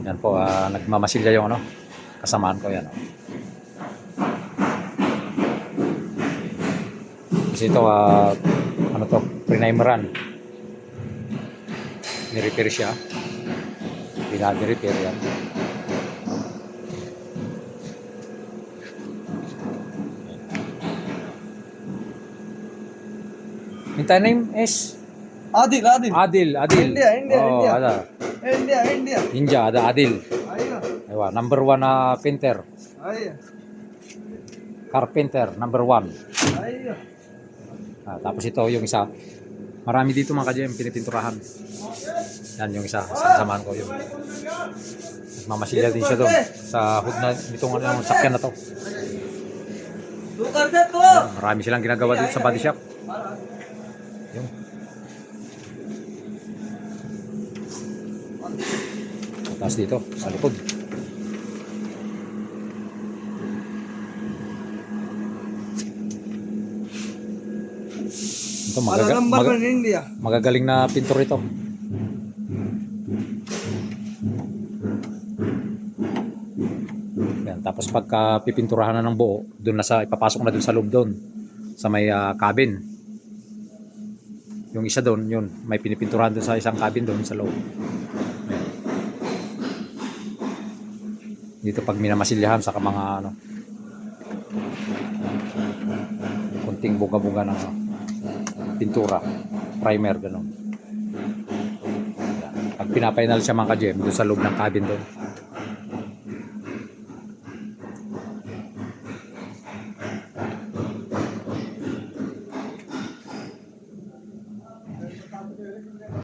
Yan po, nagmamasilya yung ano, kasamaan ko yan. Kasi ito, ano to, pre-primeran. Ni-repair siya. Pinadi-repair yan. Minta name is? Adil. Adil. India. Ada. Ninja, ada Adil. Aywa, number 1 painter. Carpenter, number 1. Tapos ito yung isa. Marami dito mga ka-GM, pinipinturahan. Yan yung isa, sasamahan ko yun. Mamasilya din siya doon sa hood na itong sakyan na to. Yan, marami silang ginagawa dito sa body shop. Yung. Tapos dito, sa likod. Ito, magagaling na pintor ito. Yan, tapos pagka pipinturahan na ng buo, doon na sa ipapasok na doon sa loob doon sa may cabin. Yung isa doon, yun, may pinipinturahan doon sa isang cabin doon sa loob. Ayan. Dito pag minamasilyahan sa mga ano, kunting bunga-bunga ng pintura, primer, gano'n. Pag pinapainal siya mga ka-GM doon sa loob ng cabin doon.